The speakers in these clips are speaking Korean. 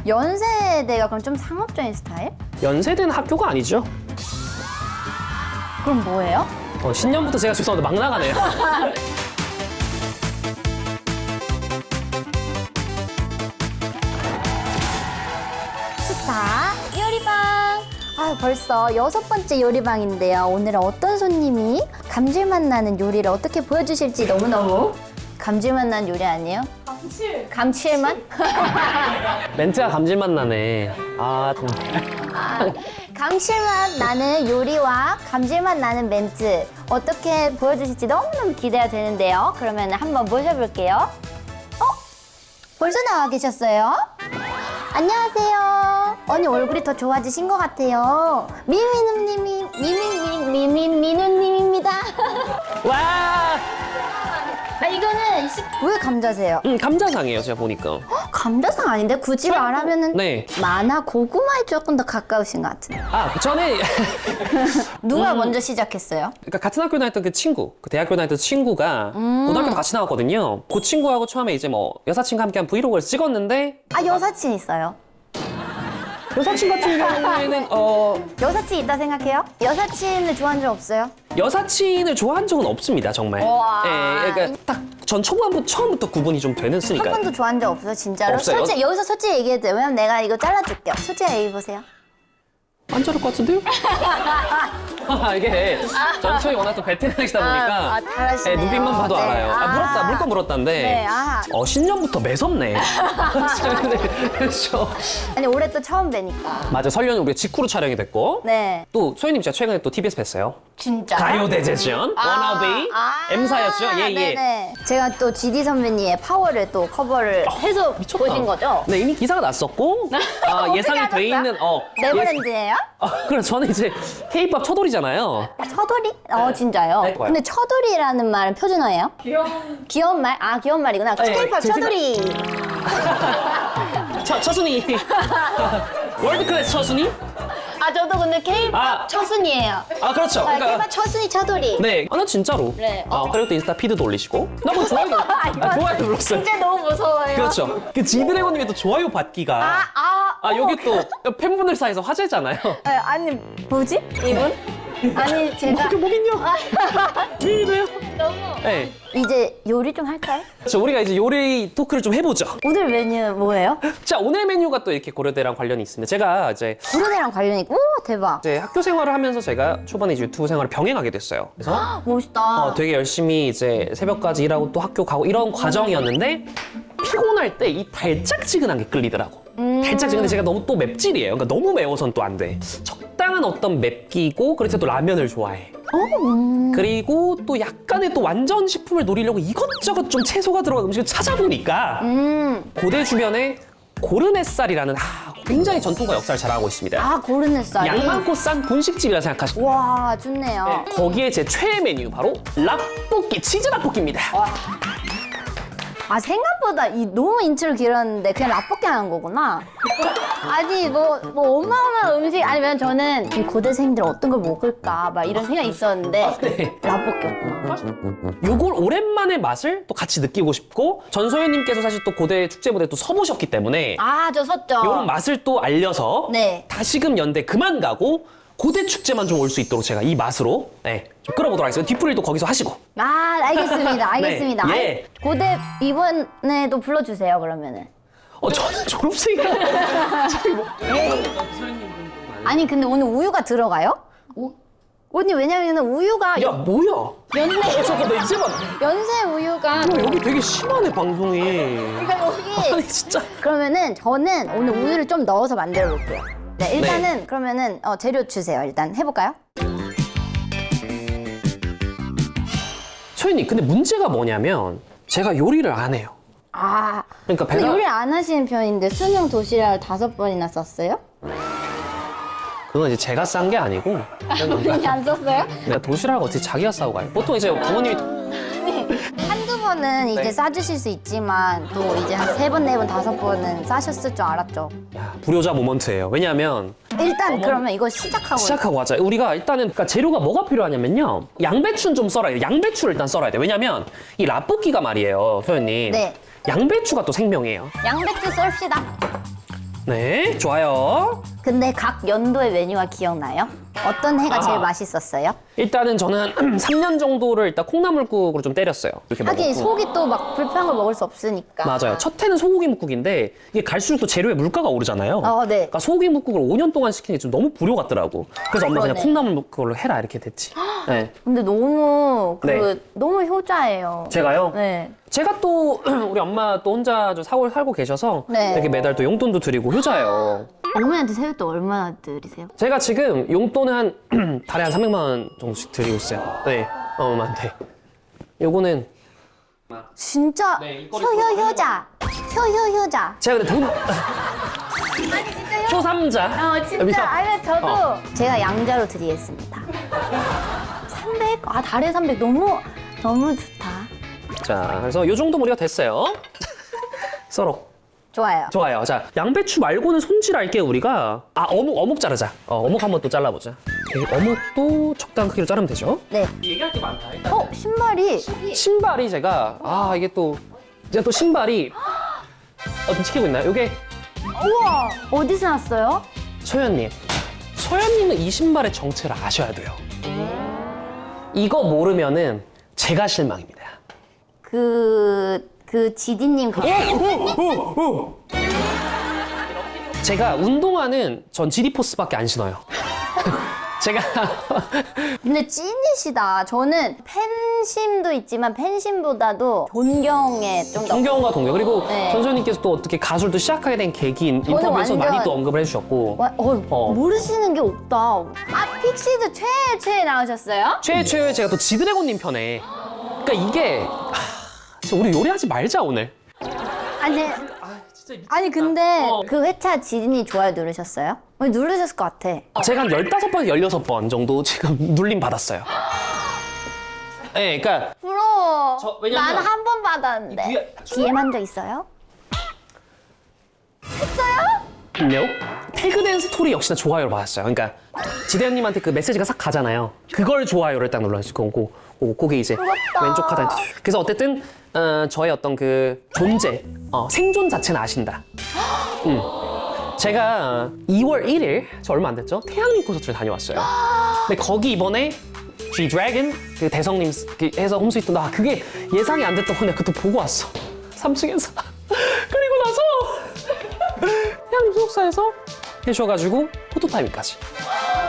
연세대가 그럼 좀 상업적인 스타일? 연세대는 학교가 아니죠. 그럼 뭐예요? 신년부터 제가 죄송한데 막 나가네요. 스타 요리방. 아, 벌써 6번째 요리방인데요. 오늘은 어떤 손님이 감질맛 나는 요리를 어떻게 보여주실지 너무너무 감질맛 나는 요리 아니에요? 감칠맛? 멘트가 감질맛 나네. 아, 정말. 감칠맛 나는 요리와 감질맛 나는 멘트 어떻게 보여주실지 너무너무 기대가 되는데요. 그러면 한번 모셔볼게요. 벌써 나와 계셨어요? 안녕하세요. 언니 얼굴이 더 좋아지신 것 같아요. 미누님입니다. 와! 이거는 왜 감자세요? 감자상이에요, 제가 보니까. 감자상 아닌데 굳이 말하면은 네. 만화 고구마에 조금 더 가까우신 것 같은데. 아, 전에 누가 먼저 시작했어요? 그러니까 같은 학교 다녔던 그 친구, 그 대학교 다녔던 친구가 고등학교도 같이 나왔거든요. 그 친구하고 처음에 이제 뭐 여사친과 함께한 브이로그를 찍었는데 아, 여사친 있어요? 여사친 같은 경우에는 여사친 있다 생각해요? 여사친을 좋아한 적 없어요? 여사친을 좋아한 적은 없습니다, 정말. 우와. 예, 그러니까 딱 전 초반부터 처음부터 구분이 좀 되는 한 쓰니까. 번도 좋아한 적 없어요, 진짜로? 없어요. 솔직히 여기서 솔직히 얘기해도 돼요. 왜냐면 내가 이거 잘라줄게요. 솔직히 얘기해보세요. 안 자를 것 같은데요? 이게 전초에 워낙 또 베테랑이시다 보니까 잘하시네요. 눈빛만 봐도 네. 알아요. 물건 물었다는데 네, 신년부터 매섭네. 그렇죠. 아니, 올해 또 처음 뵈니까. 맞아, 설련이 우리가 직후로 촬영이 됐고 네. 또 소희님 제가 최근에 또 TBS 뵀어요. 진짜. 가요대제전 워너비 M사였죠. 예. 네네. 제가 또 GD 선배님의 파워를 또 커버를 해서 미쳤다. 보신 거죠? 네, 이미 기사가 났었고 예상이 어떻게 돼 있는 네버랜드예요? 그럼 저는 이제 K-pop 처돌이잖아요. 처돌이? 진짜요? 네. 근데 처돌이라는 말은 표준어예요? 귀여운 말? 아, 귀여운 말이구나. 네, K-pop 제 처돌이. 처순이 월드클래스 처순이? 아, 저도 근데 K-pop 아. 처순이에요. 그렇죠. K-pop 처순이 처돌이. 네, 나 진짜로. 네. 그리고 또 인스타 피드도 올리시고. 나 뭐 좋아요. 좋아요 눌렀어요. 진짜 너무 무서워요. 그렇죠. 그 지드래곤님의 또 좋아요 받기가. 여기 또 팬분들 사이에서 화제잖아요. 아니, 뭐지? 이분? 아니, 제가 그게 뭐긴요? 왜 이래요? 너무. 네. 이제 요리 좀 할까요? 그렇죠. 우리가 이제 요리 토크를 좀 해보죠. 오늘 메뉴 뭐예요? 자, 오늘 메뉴가 또 이렇게 고려대랑 관련이 있습니다. 제가 이제 고려대랑 관련이 있고, 오, 대박. 이제 학교 생활을 하면서 제가 초반에 이제 유튜브 생활을 병행하게 됐어요. 그래서 멋있다. 되게 열심히 이제 새벽까지 일하고 또 학교 가고 이런 과정이었는데 피곤할 때 이 달짝지근한 게 끌리더라고. 달짝지근한데 제가 너무 또 맵찔이에요. 그러니까 너무 매워선 또 안 돼. 적당한 어떤 맵기고 그래서 또 라면을 좋아해. 그리고 또 약간의 또 완전 식품을 노리려고 이것저것 좀 채소가 들어간 음식을 찾아보니까 고대 주변에 고르메살이라는 굉장히 전통과 역사를 자랑하고 있습니다. 아, 고르네살이. 양 많고 싼 분식집이라 생각하시면 돼요. 와, 좋네요. 거기에 제 최애 메뉴 바로 라볶이, 치즈 라볶이입니다. 아, 생각보다 너무 인트로 길었는데 그냥 라볶이 하는 거구나. 아니, 뭐 어마어마한 음식 아니면 저는 이 고대생들 어떤 걸 먹을까 막 이런 생각이 있었는데 네. 라볶이였구나. 요걸 오랜만에 맛을 또 같이 느끼고 싶고 전소연님께서 사실 또 고대 축제 무대 또 서보셨기 때문에 아, 저 섰죠. 요런 맛을 또 알려서 네. 다시금 연대 그만 가고 고대 축제만 좀 올 수 있도록 제가 이 맛으로 좀 끌어보도록 하겠습니다. 뒷풀이도 거기서 하시고. 아, 알겠습니다. 알겠습니다. 네, 예. 아니, 고대 이번에도 불러주세요, 그러면은. 저는 졸업생이라 아니, 근데 오늘 우유가 들어가요? 언니, 왜냐면 우유가 야 뭐야? 연세, 잠깐 나 이제 봐. 연세 우유가. 여기 되게 심하네 방송이. 그러니까 여기. 아니 진짜. 그러면은 저는 오늘 우유를 좀 넣어서 만들어 볼게요. 네, 일단은 그러면은 재료 주세요. 일단 해볼까요? 소연님 근데 문제가 뭐냐면 제가 요리를 안 해요. 아, 그러니까 근데 배가 요리 안 하시는 편인데 수능 도시락을 5번이나 썼어요? 그건 이제 제가 싼 게 아니고 본인이 안 썼어요? 내가 도시락을 어떻게 자기가 싸고 가요? 보통 이제 부모님이 한두 번은 이제 네. 싸주실 수 있지만 또 이제 한 3번, 4번, 5번은 싸셨을 줄 알았죠. 불효자 모먼트예요. 왜냐하면 일단 그러면 이거 시작하고 하자. 우리가 일단은 그러니까 재료가 뭐가 필요하냐면요. 양배추는 좀 썰어야 돼요. 양배추를 일단 썰어야 돼요. 왜냐면 이 라볶이가 말이에요, 소연님. 네. 양배추가 또 생명이에요. 양배추 썰읍시다. 네, 좋아요. 근데 각 연도의 메뉴가 기억나요? 어떤 해가 제일 아. 맛있었어요? 일단은 저는 3년 정도를 일단 콩나물국으로 좀 때렸어요. 이렇게 하긴 먹었고. 속이 또 막 불편한 걸 먹을 수 없으니까. 맞아요. 첫 해는 소고기 묵국인데 이게 갈수록 또 재료의 물가가 오르잖아요. 네. 그러니까 소고기 묵국을 5년 동안 시키는 게 좀 너무 불효 같더라고. 그래서 엄마가 그냥 그러네. 콩나물 묵국으로 해라 이렇게 됐지. 네. 근데 너무 네. 너무 효자예요. 제가요? 네. 제가 또 우리 엄마 또 혼자 좀 살고 계셔서 네. 되게 매달 또 용돈도 드리고 효자예요. 어머니한테 세뱃돈 얼마나 드리세요? 제가 지금 용돈은 한 달에 한 300만 원 정도씩 드리고 있어요. 네, 엄마한테. 요거는 진짜 네, 이거를 효자. 효자. 제가 근데 돈 효삼자. 진짜 아니 저도 제가 양자로 드리겠습니다. 300? 아 달에 300 너무 좋다. 자, 그래서 요 정도 우리가 됐어요. 썰어. 좋아요. 좋아요. 자, 양배추 말고는 손질할게요, 우리가. 아, 어묵 자르자. 어묵 한번 또 잘라보자. 오케이, 어묵도 적당한 크기로 자르면 되죠. 네. 얘기할 게 많다. 일단 신발이 신발이 제가 이게 또 신발이 좀 지키고 있나요? 이게 우와 어디서 났어요? 소연님은 이 신발의 정체를 아셔야 돼요. 이거 모르면은 제가 실망입니다. 그 지디님 제가 운동화는 전 지디포스밖에 안 신어요. 제가 근데 찐이시다. 저는 팬심도 있지만 팬심보다도 존경에 좀 더. 존경과 동경 그리고 네. 전소연님께서 또 어떻게 가수를 또 시작하게 된 계기인 인터뷰에서 완전- 많이 또 언급을 해주셨고 모르시는 게 없다. 아 픽시드 최애 나오셨어요? 최초에 제가 또 지드래곤님 편에 그러니까 이게 진짜 우리 요리하지 말자 오늘. 아니 근데 그 회차 지디님 좋아요 누르셨어요? 누르셨을 것 같아. 제가 한 15번, 16번 정도 지금 눌림 받았어요. 네, 그러니까 부러워. 왜냐면 나는 한 번 받았는데. DM 한 적 있어요? No. 태그된 스토리 역시나 좋아요를 받았어요. 그러니까 지대현님한테 그 메시지가 싹 가잖아요. 그걸 좋아요를 딱 눌러주실 거고, 그게 이제 부럽다. 왼쪽 하단. 그래서 어쨌든 저의 어떤 그 존재, 생존 자체는 아신다. 제가 2월 1일, 저 얼마 안 됐죠? 태양님 콘서트를 다녀왔어요. 근데 거기 이번에 G-Dragon, 그 대성님 해서 홈스위트, 그게 예상이 안 됐던 건데 그것도 보고 왔어. 3층에서. 그리고 나서 태양님 소속사에서 해주셔가지고 포토타임까지.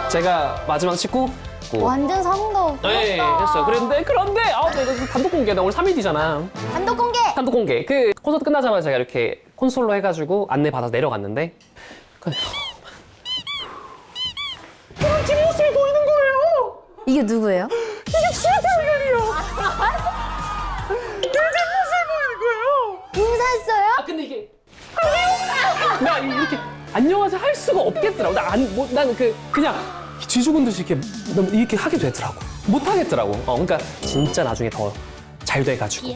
제가 마지막 찍고 완전 성도. 네, 했어요. 그런데 내가 단독 공개, 나 오늘 3일 뒤잖아. 단독 공개. 단독 공개. 그 콘서트 끝나자마자 제가 이렇게 콘솔로 해가지고 안내 받아서 내려갔는데 그런 뒷모습이 보이는 거예요. 이게 누구예요? 이게 지하철이야. 내 뒷모습이 보이는 거예요. 인사했어요? 근데 이게 나 이렇게 안녕하세요 할 수가 없겠더라고. 나는 그냥 쥐 죽은 듯이 이렇게 하게 되더라고. 못 하겠더라고. 그러니까 진짜 나중에 더 잘 돼가지고.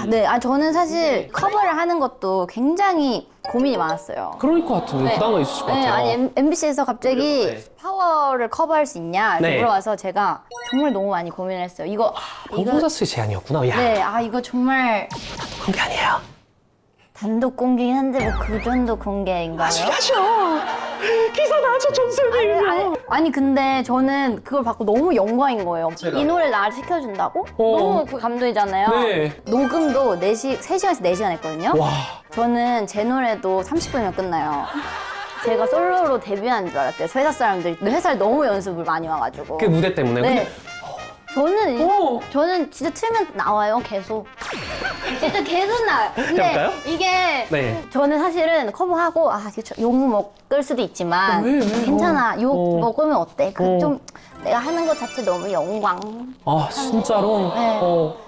네. 저는 사실 커버를 하는 것도 굉장히 고민이 많았어요. 그럴 것 같은데 부담감 있으실 것 네, 같아요. 아니 MBC에서 갑자기 네. 파워를 커버할 수 있냐 이렇게 네. 물어봐서 제가 정말 너무 많이 고민을 했어요. 이거 방송사스의 제안이었구나. 야, 네, 이거 정말 그런 게 아니에요. 단독 공개긴 한데 뭐 그 정도 공개인가요? 하셔. 기사 나죠 전세님. 아니 근데 저는 그걸 받고 너무 영광인 거예요. 이 노래를 나를 시켜준다고? 너무 그 감동이잖아요. 네. 녹음도 3시간에서 4시간 했거든요. 와. 저는 제 노래도 30분이면 끝나요. 제가 솔로로 데뷔한 줄 알았대요. 회사 사람들이. 회사를 너무 연습을 많이 와가지고. 그 무대 때문에. 네. 오. 저는 진짜 틀면 나와요, 계속. 진짜 계속 나와요. 근데 해볼까요? 이게 네. 저는 사실은 커버하고 욕 먹을 수도 있지만 왜? 괜찮아. 욕 먹으면 어때? 좀 내가 하는 것 자체 너무 영광. 진짜로.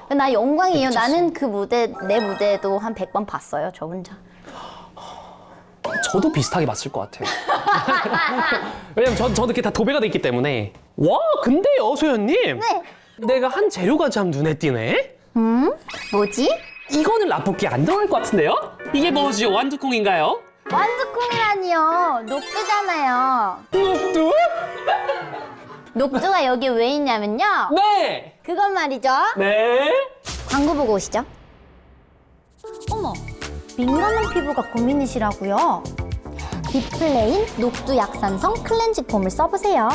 네. 나 영광이에요. 나는 그 무대, 내 무대도 한 100번 봤어요, 저 혼자. 저도 비슷하게 봤을 것 같아요. 왜냐면 저도 이렇게 다 도배가 돼 있기 때문에. 와, 근데요, 소연님. 네. 내가 한 재료가 참 눈에 띄네. 뭐지? 이거는 라볶이 안 들어갈 것 같은데요? 이게 뭐지요? 완두콩인가요? 완두콩이라니요. 녹두잖아요. 녹두? 녹두가 여기 왜 있냐면요. 네. 그건 말이죠. 네. 광고 보고 오시죠. 어머, 민감한 피부가 고민이시라고요? 딥플레인 녹두 약산성 클렌징 폼을 써보세요.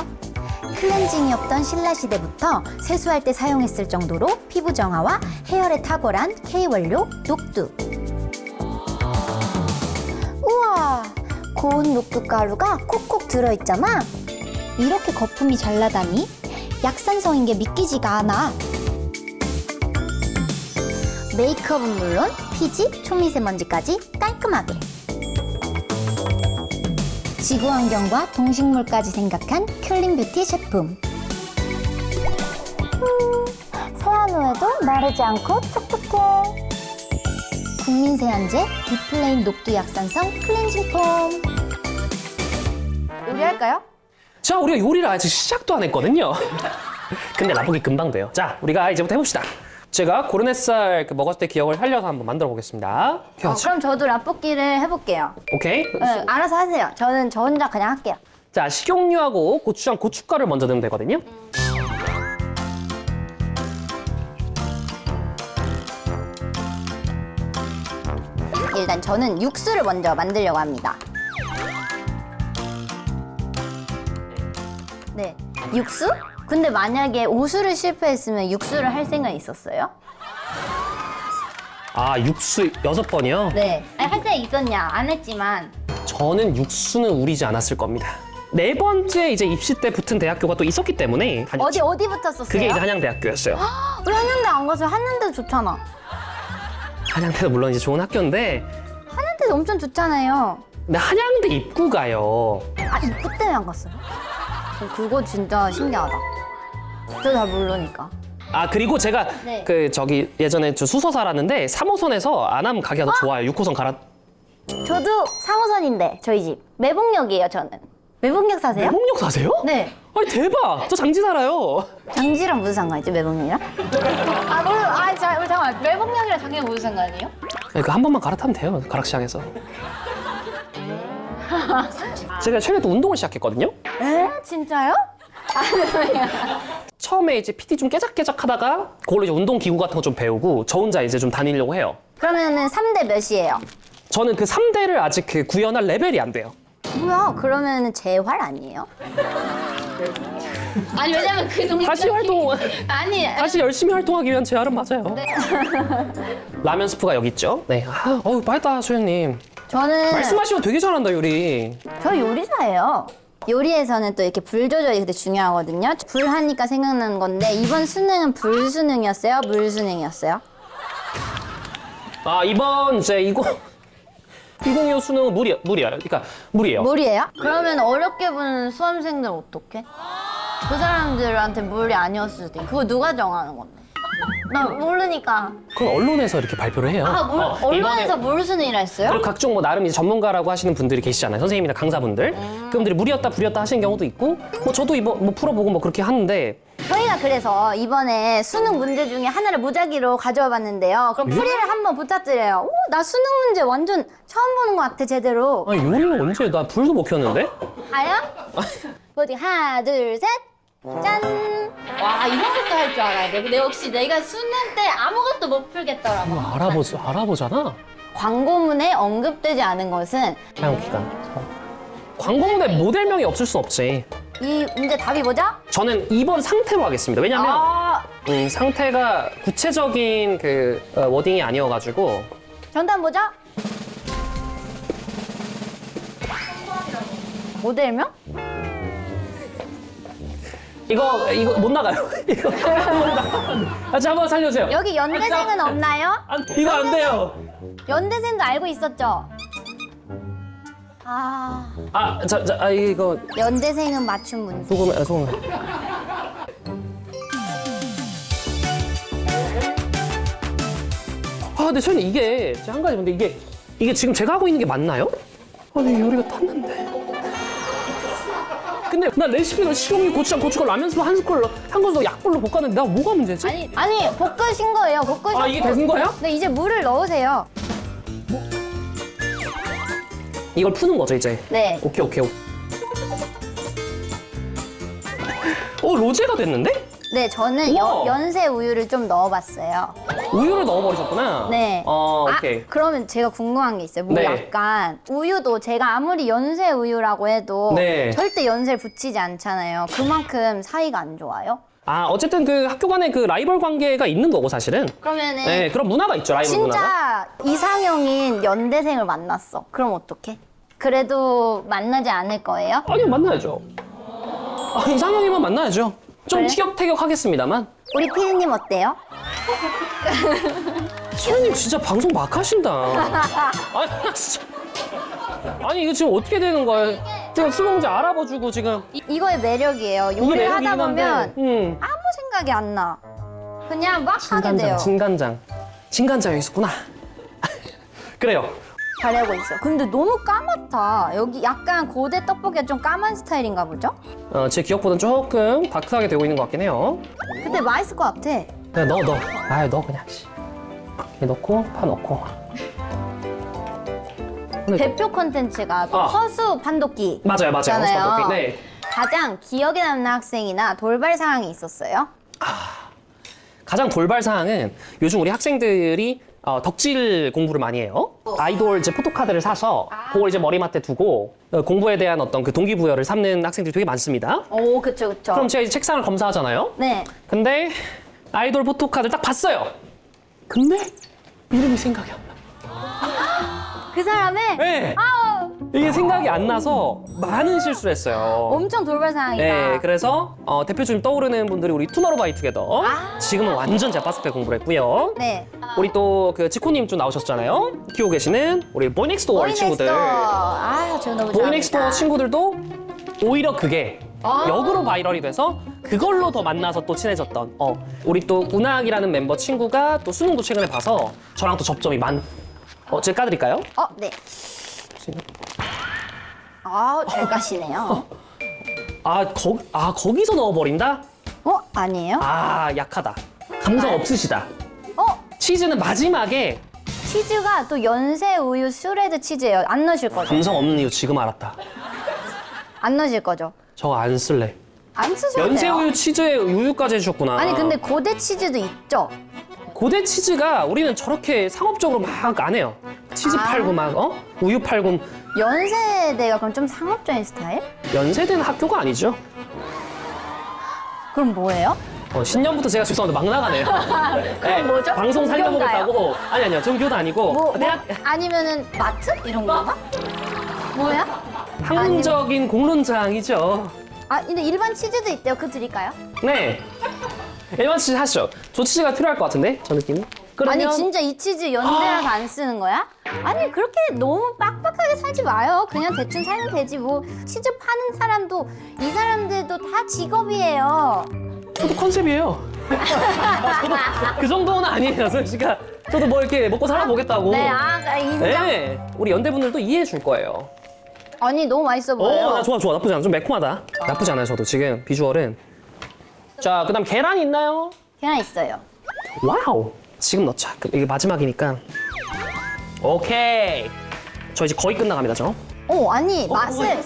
클렌징이 없던 신라 시대부터 세수할 때 사용했을 정도로 피부 정화와 해열에 탁월한 K 원료 녹두. 우와, 고운 녹두 가루가 콕콕 들어있잖아. 이렇게 거품이 잘 나다니 약산성인 게 믿기지가 않아. 메이크업은 물론 피지, 초미세먼지까지 깔끔하게. 지구 환경과 동식물까지 생각한 큐링 뷰티 제품. 세안 후에도 마르지 않고 촉촉해. 국민 세안제 딥플레인 녹두 약산성 클렌징 폼. 요리할까요? 자, 우리가 요리를 아직 시작도 안 했거든요. 근데 라볶이 금방 돼요. 자, 우리가 이제부터 해봅시다. 제가 고르네살 먹었을 때 기억을 살려서 한번 만들어 보겠습니다. 그럼 저도 라볶이를 해볼게요. 오케이. 네, 알아서 하세요. 저는 저 혼자 그냥 할게요. 자, 식용유하고 고추장, 고춧가루를 먼저 넣으면 되거든요. 일단 저는 육수를 먼저 만들려고 합니다. 네, 육수? 근데 만약에 오수를 실패했으면 육수를 할 생각이 있었어요? 아, 육수 6번이요? 네. 아니, 할 생각 있었냐? 안 했지만. 저는 육수는 우리지 않았을 겁니다. 4번째 이제 입시 때 붙은 대학교가 또 있었기 때문에 어디 붙었었어요? 그게 이제 한양대학교였어요. 우리 한양대 안 가서 한양대 좋잖아. 한양대도 물론 이제 좋은 학교인데 한양대 엄청 좋잖아요. 근데 한양대 입구가요. 아, 입구 때문에 안 갔어요? 그거 진짜 신기하다. 저 잘 모르니까. 아, 그리고 제가 네. 예전에 저 수서 살았는데 3호선에서 안암 가기가 더 좋아요. 6호선 갈아. 저도 3호선인데 저희 집 매봉역이에요. 저는 매봉역 사세요? 매봉역 사세요? 네. 아니 대박! 저 장지 살아요. 장지랑 무슨 상관이지, 매봉역이랑? 잠깐만, 매봉역이랑 장지랑 무슨 상관이에요? 그 한 번만 갈아타면 돼요. 가락시장에서. 제가 최근에 또 운동을 시작했거든요. 에? 진짜요? 처음에 이제 PT 좀 깨작깨작 하다가 그걸로 이제 운동 기구 같은 거 좀 배우고 저 혼자 이제 좀 다니려고 해요. 그러면은 3대 몇이에요? 저는 그 3대를 아직 구현할 레벨이 안 돼요. 뭐야? 그러면은 재활 아니에요? 아니, 왜냐면 그 동작 다시 열심히 활동하기 위한 재활은 맞아요. 네. 라면 스프가 여기 있죠. 네. 맛있다, 소연님. 저는 말씀하시면 되게 잘한다, 요리. 저 요리사예요. 요리에서는 또 이렇게 불 조절이 되게 중요하거든요. 불 하니까 생각나는 건데 이번 수능은 불 수능이었어요? 물 수능이었어요? 아, 이번 이제 2025 수능은 물이에요. 그러니까 물이에요. 물이에요? 그러면 어렵게 보는 수험생들 어떡해? 그 사람들한테 물이 아니었을 수도 있고. 그거 누가 정하는 건데? 나 모르니까. 그건 언론에서 이렇게 발표를 해요. 언론에서 물 수능이라 했어요? 그리고 각종 나름 이제 전문가라고 하시는 분들이 계시잖아요. 선생님이나 강사분들. 그분들이 물이었다 불이었다 하시는 경우도 있고, 저도 이번 풀어보고 그렇게 하는데. 저희가 그래서 이번에 수능 문제 중에 하나를 무작위로 가져와 봤는데요. 그럼 풀이를 한번 부탁드려요. 오, 나 수능 문제 완전 처음 보는 것 같아, 제대로. 아니, 요리는 언제? 나 불도 못 켰는데? 가요? 어디 하나, 둘, 셋. 짠! 와, 이런 것도 할 줄 알아야 돼. 근데 역시 내가 수능 때 아무것도 못 풀겠더라고. 알아보잖아. 광고문에 언급되지 않은 것은 사용기간. 광고문에 모델명이 없을 순 없지. 이 문제 답이 뭐죠? 저는 2번 상태로 하겠습니다. 왜냐면 상태가 구체적인 워딩이 아니어가지고. 정답 뭐죠? 모델명? 이거 못 나가요. 이거 못 나가요. 한번 살려주세요. 여기 연대생은 없나요? 이거 안 돼요. 연대생도 알고 있었죠? 이거 연대생은 맞춤 문제. 소금. 근데 저는 이게 진짜 한 가지 근데 이게 지금 제가 하고 있는 게 맞나요? 아니, 요리가 탔는데. 근데 나 레시피는 식용유, 고추장, 고춧가루, 라면 스프 한 스푼 한 건서 약불로 볶았는데 내가 뭐가 문제지? 아니 볶으신 거예요. 볶으셨고. 이게 된 거야? 네, 이제 물을 넣으세요. 이걸 푸는 거죠, 이제? 네. 오케이. 로제가 됐는데? 네, 저는 우와. 연세 우유를 좀 넣어봤어요. 우유를 넣어버리셨구나. 네. 오케이. 그러면 제가 궁금한 게 있어요. 뭐 네. 약간 우유도 제가 아무리 연세 우유라고 해도 네. 절대 연세를 붙이지 않잖아요. 그만큼 사이가 안 좋아요? 어쨌든 그 학교 간에 그 라이벌 관계가 있는 거고, 사실은. 그러면은 네, 그런 문화가 있죠, 라이벌 문화가. 진짜 이상형인 연대생을 만났어. 그럼 어떡해? 그래도 만나지 않을 거예요? 아니요, 만나야죠. 이상형이면 만나야죠. 좀 그래? 티격태격하겠습니다만. 우리 피디님 어때요? 수현님 진짜 방송 막 하신다. 아니, 나 진짜. 아니, 이거 지금 어떻게 되는 거야? 지금 수능제 알아봐주고 지금. 이거의 매력이에요. 이게 요리를 하다 매력이긴 한데, 보면 아무 생각이 안 나. 그냥 막 하게 돼요. 진간장 여기 있었구나. 그래요. 잘하고 있어. 근데 너무 까맣다. 여기 약간 고대 떡볶이가 좀 까만 스타일인가 보죠? 제 기억보다는 조금 다크하게 되고 있는 것 같긴 해요. 근데 맛있을 것 같아. 그냥 넣어. 넣어 그냥. 이렇게 넣고 파 넣고. 대표 컨텐츠가 또 허수 판독기. 맞아요. 있잖아요. 허수 판독기. 네. 가장 기억에 남는 학생이나 돌발 상황이 있었어요? 가장 돌발 사항은 요즘 우리 학생들이 덕질 공부를 많이 해요. 아이돌 이제 포토카드를 사서 그걸 이제 머리맡에 두고 공부에 대한 어떤 그 동기부여를 삼는 학생들이 되게 많습니다. 오, 그쵸. 그럼 제가 이제 책상을 검사하잖아요. 네. 근데 아이돌 포토카드를 딱 봤어요. 근데 이름이 생각이 안 나. 그 사람의 네. 아우, 이게 생각이 안 나서 많은 실수를 했어요. 엄청 돌발 상황이다. 네, 그래서 대표적인 떠오르는 분들이 우리 투모로우바이투게더. 지금은 완전 제가 빠스페 공부를 했고요. 네. 우리 또 그 지코님 좀 나오셨잖아요. 키우고 계시는 우리 보이넥스도어 친구들. 저 너무 보이넥스도어 좋아합니다. 친구들도 오히려 그게 역으로 바이럴이 돼서 그걸로 더 만나서 또 친해졌던. 우리 또 운학이라는 member 친구가 또 수능도 최근에 봐서 저랑 또 접점이 제가 까드릴까요? 네. 잘 까시네요. 거기서 넣어버린다? 아니에요? 약하다. 감성 없으시다. 치즈는 마지막에 치즈가 또 연세 우유 슈레드 치즈예요. 안 넣으실 거죠? 감성 없는 이유 지금 알았다. 안 넣으실 거죠? 저거 안 쓸래. 안 쓰셔도 돼요. 연세우유 치즈에 우유까지 해주셨구나. 아니 근데 고대 치즈도 있죠? 고대 치즈가 우리는 저렇게 상업적으로 막 안 해요. 치즈 팔고 막 우유 팔고. 연세대가 그럼 좀 상업적인 스타일? 연세대는 학교가 아니죠. 그럼 뭐예요? 신년부터 제가 죄송한데 막 나가네요. 네, 뭐죠? 방송 살려보겠다고. 아니요. 전교도 아니고. 대학 아니면은 마트? 이런 건가? 뭐야? 학문적인 공론장이죠. 근데 일반 치즈도 있대요. 그거 드릴까요? 네. 일반 치즈 하시죠. 조 치즈가 필요할 것 같은데, 저 느낌이. 그러면 아니 진짜 이 치즈 연대라서 안 쓰는 거야? 아니 그렇게 너무 빡빡하게 살지 마요. 그냥 대충 살면 되지 뭐. 치즈 파는 사람도 이 사람들도 다 직업이에요. 저도 컨셉이에요. 저도 그 정도는 아니에요, 솔직히. 저도 뭐 이렇게 먹고 살아보겠다고. 네, 인정. 네, 우리 연대분들도 이해해 줄 거예요. 아니 너무 맛있어 보여요. 나 좋아. 나쁘지 않아. 좀 매콤하다. 나쁘지 않아요, 저도 지금 비주얼은. 자, 그다음 계란 있나요? 계란 있어요. 와우. 지금 넣자. 이게 마지막이니까. 오케이. 저 이제 거의 끝나갑니다, 저. 아니 맛을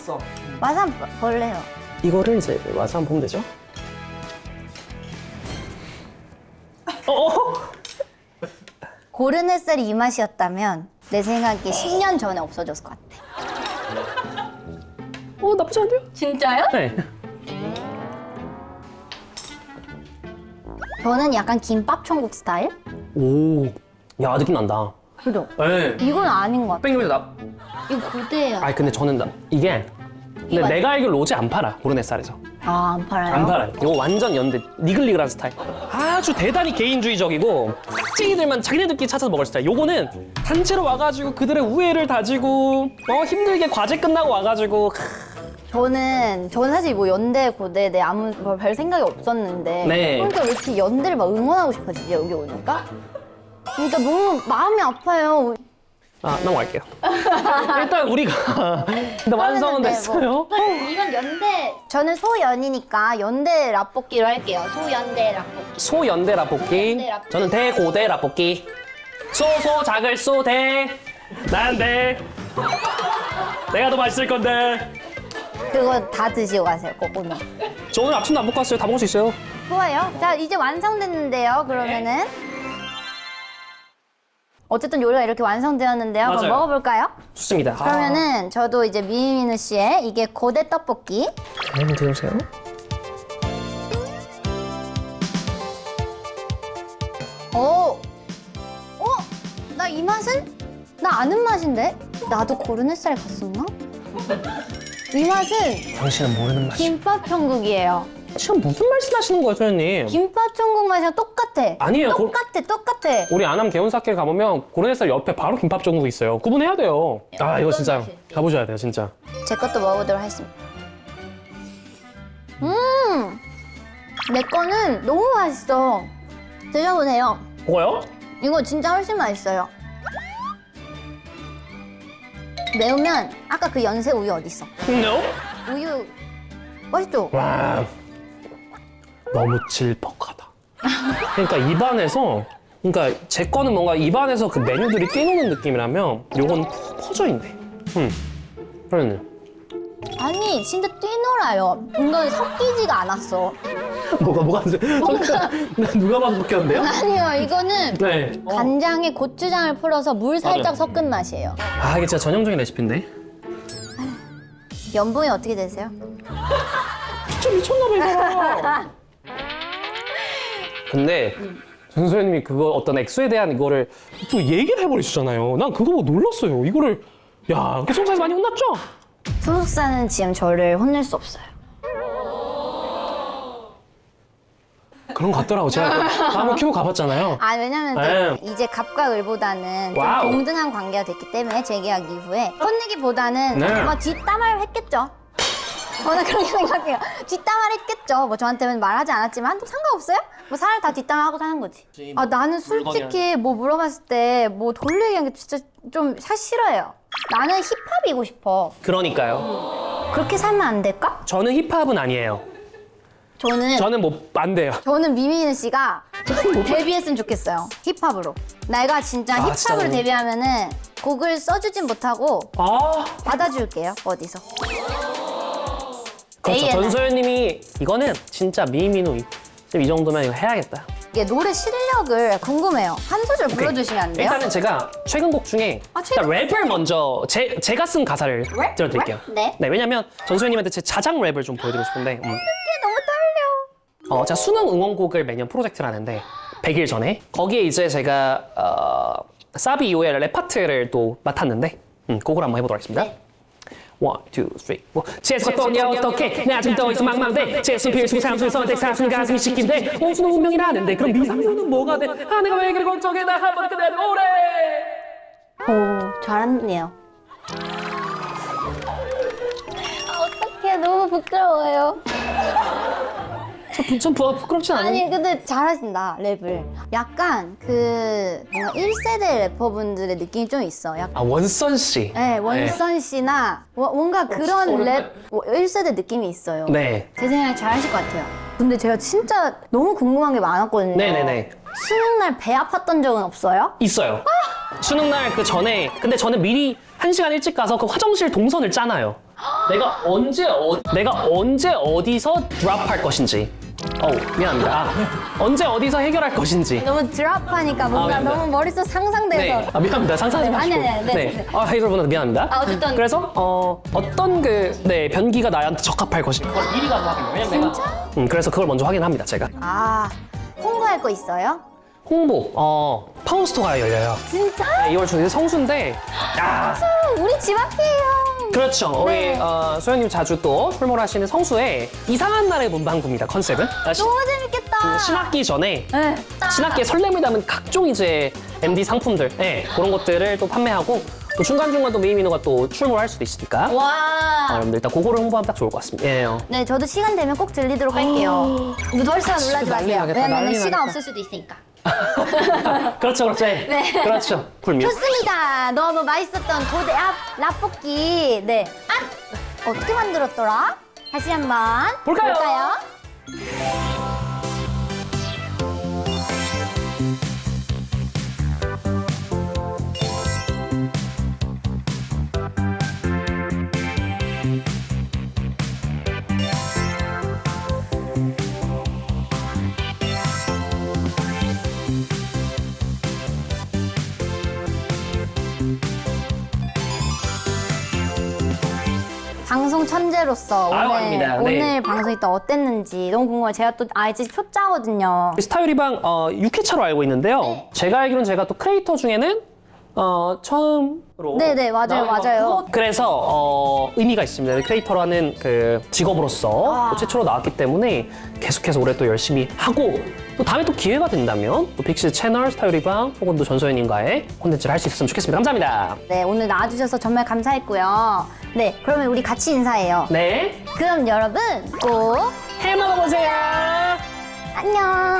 한번 볼래요. 이거를 이제 와서 한번 보면 되죠. 고른 햇살이 이 맛이었다면 내 생각에 10년 전에 없어졌을 것 같아. 나쁘지 않은데요? 진짜요? 네. 저는 약간 김밥 천국 스타일? 오. 야, 느낌 난다. 그죠? 네. 이건 아닌 것 같아. 뺑기면 나. 이거 고대예요. 근데 저는 이게. 근데 이거 내가 알기로 로제 안 팔아. 고른햇살에서. 안 팔아요? 안 팔아요. 이거 완전 연대. 니글니글한 스타일. 아주 대단히 개인주의적이고 짝쟁이들만 자기네들끼리 찾아서 먹을 스타일. 요거는 단체로 와가지고 그들의 우애를 다지고 힘들게 과제 끝나고 와가지고 저는 사실 뭐 연대, 고대 내 아무 별 생각이 없었는데 네. 그러니까 왜 이렇게 연대를 막 응원하고 싶어지지 여기 오니까? 그러니까 너무 마음이 아파요. 넘어갈게요. 일단 우리가 일단 완성은 네, 됐어요. 이건 연대. 저는 소연이니까 연대 라볶이로 할게요. 소연대 라볶이. 소연대 라볶이. 연대 라볶이. 저는 대고대 라볶이. 소소 작을 소대. 난 대. 내가 더 맛있을 건데. 그거 다 드시고 가세요. 꼭 오늘. 저 오늘 아침도 안 먹고 왔어요. 다 먹을 수 있어요. 좋아요. 자 이제 완성됐는데요. 그러면은 어쨌든 요리가 이렇게 완성되었는데요. 한번 맞아요. 먹어볼까요? 좋습니다. 그러면은 저도 이제 미미누 씨의 이게 고대 떡볶이. 한번 드셔보세요. 오! 나 이 맛은? 나 아는 맛인데? 나도 고른 햇살 갔었나? 이 맛은 당신은 모르는 맛이. 김밥 천국이에요. 지금 무슨 말씀하시는 거예요, 소연님? 김밥 천국 맛이랑 똑같아. 아니에요. 똑같아. 우리 안암 개운사케 가보면 고른햇살 옆에 바로 김밥 전국 있어요. 구분해야 돼요. 아 이거 진짜 맛이? 가보셔야 돼요, 진짜. 제 것도 먹어보도록 하겠습니다. 내 거는 너무 맛있어. 드셔보세요. 뭐요? 이거 진짜 훨씬 맛있어요. 매우면 아까 그 연세 우유 어딨어? No? 우유 맛있죠? 와 너무 질퍽하다. 그러니까 입안에서 그러니까 제 거는 뭔가 입안에서 그 메뉴들이 뛰노는 느낌이라면 요건 푹 퍼져 있네. 그러네. 아니 진짜 뛰놀아요. 이건 섞이지가 않았어. 뭐가 누가 봐도 웃겼는데요? 아니요 이거는 네. 간장에 고추장을 풀어서 물 살짝 섞은 맛이에요. 아 이게 진짜 전형적인 레시피인데. 연봉이 어떻게 되세요? 진짜 미쳤나봐 이거. 근데 전소연님이 그거 어떤 액수에 대한 이거를 또 얘기를 해버리시잖아요. 난 그거 보고 놀랐어요. 이거를 야, 그 소속사에서 많이 혼났죠? 소속사는 지금 저를 혼낼 수 없어요. 그런 것 같더라고. 제가 한번 키고 가봤잖아요. 아 왜냐면 네. 이제 갑과 을보다는 좀 와우. 동등한 관계가 됐기 때문에 재계약 이후에 혼내기보다는 네. 아마 뒷담화를 했겠죠. 저는 그렇게 생각해요. 뒷담화를 했겠죠. 뭐 저한테는 말하지 않았지만 또 상관없어요? 뭐 사람 다 뒷담화하고 사는 거지. 아 나는 솔직히 뭐 물어봤을 때 뭐 돌리기한 게 진짜 좀 사실 싫어요. 나는 힙합이고 싶어. 그러니까요. 그렇게 살면 안 될까? 저는 힙합은 아니에요. 저는 뭐 안 돼요. 미미는 씨가 데뷔했으면 좋겠어요. 힙합으로. 내가 진짜 아, 힙합으로 진짜로? 데뷔하면은 곡을 써주진 못하고 아, 받아줄게요. 어디서. 그렇죠. A&R. 전소연님이 이거는 진짜 미미누이. 지금 이 정도면 이거 해야겠다. 이게 노래 실력을 궁금해요. 한 소절 불러주시면 안 돼요? 일단은 제가 최근 곡 중에 아, 최근 일단 랩을 먼저 제가 쓴 가사를 랩? 들려드릴게요. 랩? 네. 왜냐면 전소연님한테 제 자작 랩을 좀 보여드리고 싶은데 이게 너무 떨려. 제가 수능 응원곡을 매년 프로젝트를 하는데 100일 전에 거기에 이제 제가 사비 이후에 랩 파트를 또 맡았는데 그걸 한번 해보도록 하겠습니다. 네. 1, 2, 3, 4 재수가 떠냐 어떡해 나 지금 떠있어 망망대 재수 필수 상수 선택 사수는 가슴이 시킨데 온수는 운명이라는데 그럼 미상수는 뭐가 돼? 아 내가 왜 그리 걱정해 나 한번 그대로 오래 오, 잘했네요. 아, 어떡해. 너무 부끄러워요. 좀 부끄럽진 않아요? 아니, 근데 잘하신다, 랩을. 약간 뭔가 1세대 래퍼분들의 느낌이 좀 있어. 약간. 아 원선 씨. 네, 원선 씨나 뭔가 그런 랩 1세대 느낌이 있어요. 네. 제 생각에 잘하실 것 같아요. 근데 제가 진짜 너무 궁금한 게 많았거든요. 네네네. 수능 날 배 아팠던 적은 없어요? 있어요. 수능 날 그 전에 근데 저는 미리 1시간 일찍 가서 그 화장실 동선을 짜놔요. 내가 언제 어디서 드랍할 것인지. 미안합니다. 언제 어디서 해결할 것인지. 너무 드랍하니까 뭔가 미안합니다. 너무 머릿속 상상돼서. 네. 미안합니다. 상상하지 네, 마시고. 아니, 네. 하이들분한테 미안합니다. 어쨌든. 그래서 어떤 변기가 나한테 적합할 것인지 그걸 미리 가서 확인해요. 왜냐면 진짜? 그래서 그걸 먼저 확인합니다. 제가. 홍보할 거 있어요? 홍보. 파운스토어가 열려요. 진짜? 네, 2월 중에 성수인데. 야. 우리 집 앞이에요. 그렇죠. 네. 우리 소연님 자주 또 출몰하시는 성수에 이상한 날의 문방구입니다. 컨셉은. 너무 재밌겠다. 신학기 전에 네. 신학기에 설렘을 담은 각종 이제 MD 상품들 그런 것들을 또 판매하고 또 중간중간 또 미미누가 또 출몰할 수도 있으니까 와. 여러분들 일단 그거를 홍보하면 딱 좋을 것 같습니다. 예. 네, 저도 시간 되면 꼭 들리도록 할게요. 벌써 놀라지 난리 마세요. 나겠다, 왜냐면 난리 시간 나겠다. 없을 수도 있으니까. 그렇죠. 네. 그렇죠. 굴뮤. 좋습니다. 너무 맛있었던 고대 라볶이. 네. 어떻게 만들었더라? 다시 한번 볼까요? 방송 천재로서 아유, 아닙니다. 네. 오늘 방송이 또 어땠는지 너무 궁금해요. 제가 또 알지 초짜거든요. 스타요리방 6회차로 알고 있는데요. 제가 알기로는 제가 또 크리에이터 중에는 처음으로 네네, 맞아요, 나온 것 맞아요. 같고, 그래서 의미가 있습니다. 크리에이터라는 그 직업으로서 또 최초로 나왔기 때문에 계속해서 올해 또 열심히 하고 또 다음에 또 기회가 된다면 또 빅스 채널 스타요리방 혹은 또 전소연님과의 콘텐츠를 할 수 있었으면 좋겠습니다. 감사합니다. 네, 오늘 나와주셔서 정말 감사했고요. 네, 그러면 우리 같이 인사해요. 네, 그럼 여러분 꼭 해먹어보세요. 안녕.